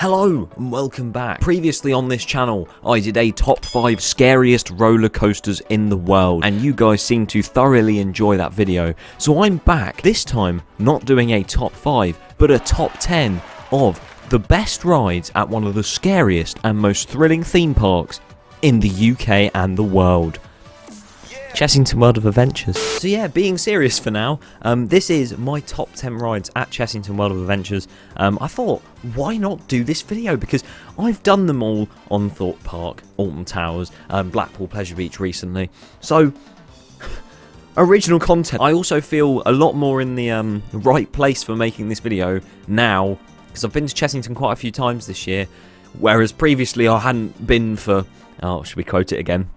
Hello and welcome back. Previously on this channel, I did a top 5 scariest roller coasters in the world, and you guys seem to thoroughly enjoy that video. So I'm back, this time not doing a top 5, but a top 10 of the best rides at one of the scariest and most thrilling theme parks in the UK and the world. Chessington World of Adventures. So yeah, being serious for now, this is my top 10 rides at Chessington World of Adventures. I thought, why not do this video? Because I've done them all on Thorpe Park, Alton Towers, Blackpool Pleasure Beach recently. So, original content. I also feel a lot more in the right place for making this video now, because I've been to Chessington quite a few times this year, whereas previously I hadn't been for, should we quote it again?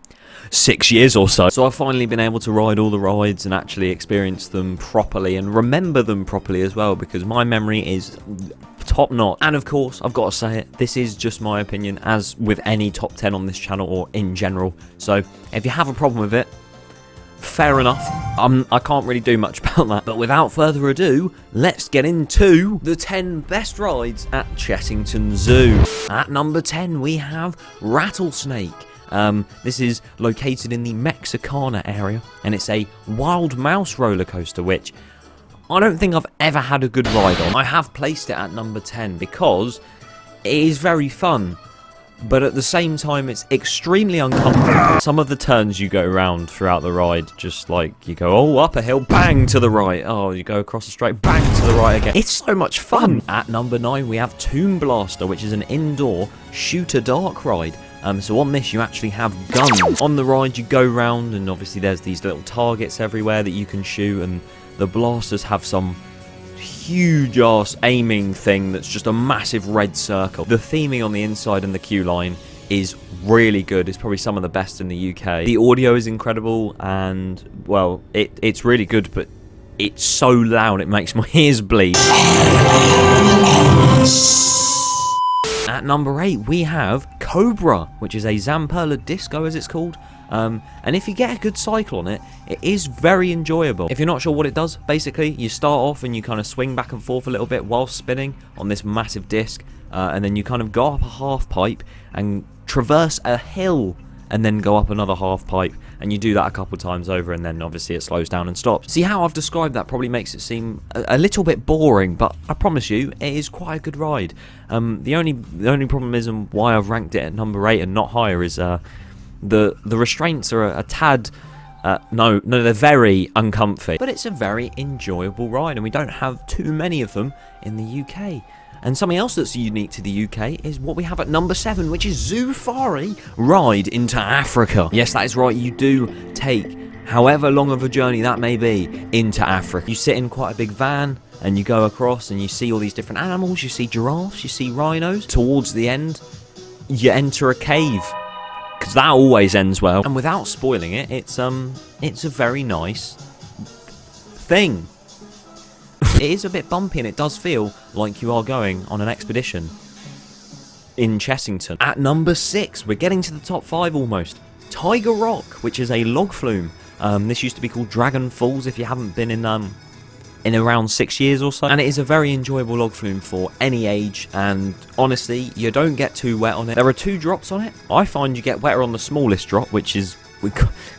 6 years or so. So I've finally been able to ride all the rides and actually experience them properly and remember them properly as well, because my memory is top notch. And of course, I've got to say it, this is just my opinion, as with any top 10 on this channel or in general. So if you have a problem with it, fair enough. I can't really do much about that. But without further ado, let's get into the 10 best rides at Chessington Zoo. At number 10, we have Rattlesnake. This is located in the Mexicana area, and it's a wild mouse roller coaster, which I don't think I've ever had a good ride on. I have placed it at number 10 because it is very fun, but at the same time it's extremely uncomfortable. Some of the turns you go around throughout the ride, just like you go, oh, up a hill, bang, to the right. Oh, you go across the straight, bang, to the right again. It's so much fun. At number 9, we have Tomb Blaster, which is an indoor shooter dark ride. So on this, you actually have guns. On the ride, you go round, and obviously there's these little targets everywhere that you can shoot, and the blasters have some huge-ass aiming thing that's just a massive red circle. The theming on the inside and the queue line is really good. It's probably some of the best in the UK. The audio is incredible, and, well, it's really good, but it's so loud it makes my ears bleed. At number 8, we have Cobra, which is a Zamperla Disco, as it's called. And if you get a good cycle on it, it is very enjoyable. If you're not sure what it does, basically, you start off and you kind of swing back and forth a little bit while spinning on this massive disc. And then you kind of go up a half pipe and traverse a hill and then go up another half pipe, and you do that a couple times over, and then obviously it slows down and stops. See, how I've described that probably makes it seem a little bit boring, but I promise you, it is quite a good ride. The only problem is, and why I've ranked it at number 8 and not higher, is the restraints are a tad. No, they're very uncomfy, but it's a very enjoyable ride, and we don't have too many of them in the UK. And something else that's unique to the UK is what we have at number 7, which is Zoofari Ride into Africa. Yes, that is right, you do take however long of a journey that may be into Africa. You sit in quite a big van and you go across and you see all these different animals. You see giraffes, you see rhinos. Towards the end, you enter a cave, because that always ends well. And without spoiling it, it's a very nice thing. It is a bit bumpy, and it does feel like you are going on an expedition in Chessington. At number 6, we're getting to the top 5 almost. Tiger Rock, which is a log flume. This used to be called Dragon Falls if you haven't been in around 6 years or so. And it is a very enjoyable log flume for any age, and honestly, you don't get too wet on it. There are 2 drops on it. I find you get wetter on the smallest drop, which is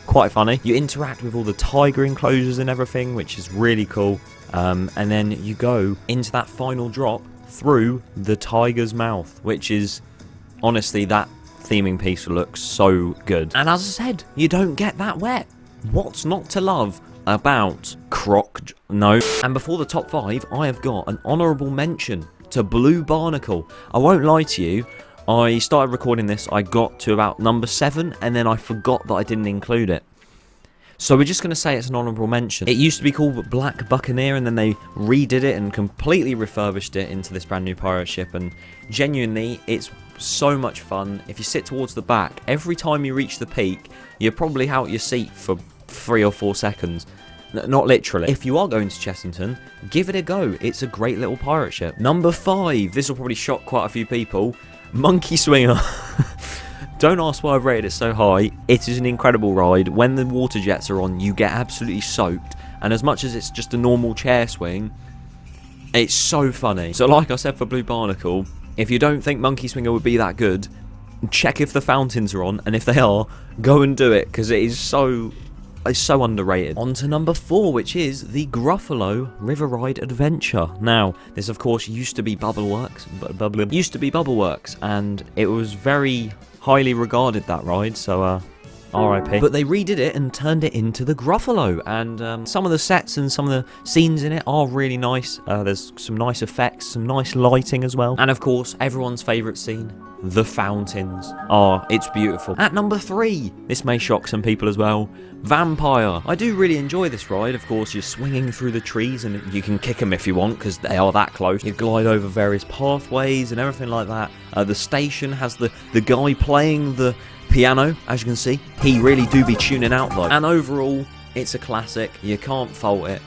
quite funny. You interact with all the tiger enclosures and everything, which is really cool. And then you go into that final drop through the tiger's mouth, which is, honestly, that theming piece looks so good. And as I said, you don't get that wet. What's not to love about No. And before the top 5, I have got an honourable mention to Blue Barnacle. I won't lie to you, I started recording this, I got to about number 7, and then I forgot that I didn't include it. So we're just going to say it's an honourable mention. It used to be called Black Buccaneer, and then they redid it and completely refurbished it into this brand new pirate ship, and genuinely, it's so much fun. If you sit towards the back, every time you reach the peak, you're probably out your seat for 3 or 4 seconds. Not literally. If you are going to Chessington, give it a go. It's a great little pirate ship. Number 5, this will probably shock quite a few people, Monkey Swinger. Don't ask why I've rated it so high. It is an incredible ride. When the water jets are on, you get absolutely soaked. And as much as it's just a normal chair swing, it's so funny. So like I said for Blue Barnacle, If you don't think Monkey Swinger would be that good, check if the fountains are on, and if they are, go and do it, because it's so underrated. On to number 4, which is the Gruffalo River Ride Adventure. Now, this of course used to be Bubbleworks, and it was very highly regarded, that ride, so RIP. But they redid it and turned it into the Gruffalo, and some of the sets and some of the scenes in it are really nice. There's some nice effects, some nice lighting as well, and of course, everyone's favourite scene, the fountains. Oh, it's beautiful. At number 3, this may shock some people as well, Vampire. I do really enjoy this ride. Of course, you're swinging through the trees and you can kick them if you want, because they are that close. You glide over various pathways and everything like that. The station has the guy playing the piano, as you can see. He really do be tuning out though. And overall, it's a classic. You can't fault it.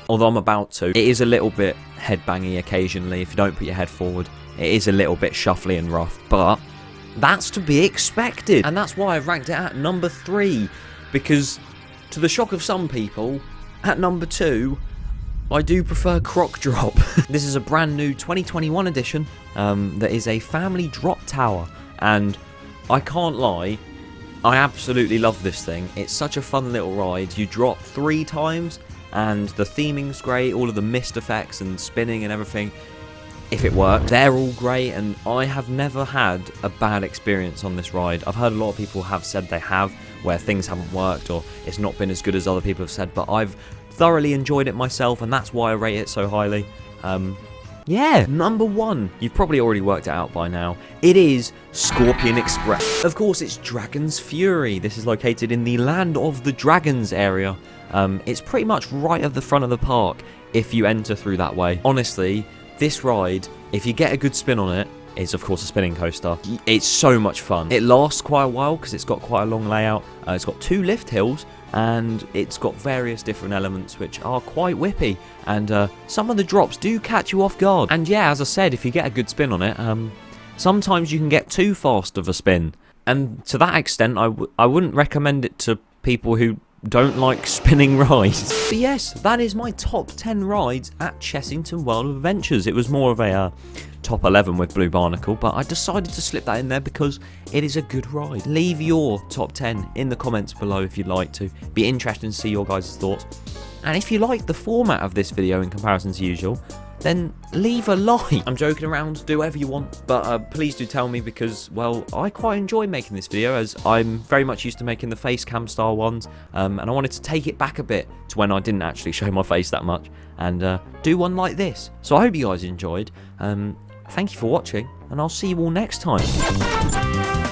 Although I'm about to. It is a little bit headbangy occasionally if you don't put your head forward. It is a little bit shuffly and rough, but that's to be expected. And that's why I've ranked it at number 3, because to the shock of some people, at number 2, I do prefer Croc Drop. This is a brand new 2021 edition that is a family drop tower, and I can't lie, I absolutely love this thing. It's such a fun little ride. You drop 3 times, and the theming's great, all of the mist effects and spinning and everything. If it worked, they're all great, and I have never had a bad experience on this ride. I've heard a lot of people have said they have, where things haven't worked or it's not been as good as other people have said, but I've thoroughly enjoyed it myself, and that's why I rate it so highly. Yeah, number 1, you've probably already worked it out by now. It is Scorpion Express. Of course, it's Dragon's Fury. This is located in the Land of the Dragons area. It's pretty much right at the front of the park if you enter through that way. Honestly, this ride, if you get a good spin on it, it's of course a spinning coaster. It's so much fun. It lasts quite a while because it's got quite a long layout. It's got 2 lift hills, and it's got various different elements which are quite whippy, and some of the drops do catch you off guard. And yeah, as I said, if you get a good spin on it, sometimes you can get too fast of a spin, and to that extent I wouldn't recommend it to people who don't like spinning rides. But yes, that is my top 10 rides at Chessington World of Adventures. It was more of a top 11 with Blue Barnacle, but I decided to slip that in there because it is a good ride. Leave your top 10 in the comments below if you'd like to. Be interested to see your guys' thoughts. And if you like the format of this video in comparison to usual, then leave a like. I'm joking around, do whatever you want, but please do tell me, because, well, I quite enjoy making this video, as I'm very much used to making the face cam style ones, and I wanted to take it back a bit to when I didn't actually show my face that much, and do one like this. So I hope you guys enjoyed. Thank you for watching, and I'll see you all next time.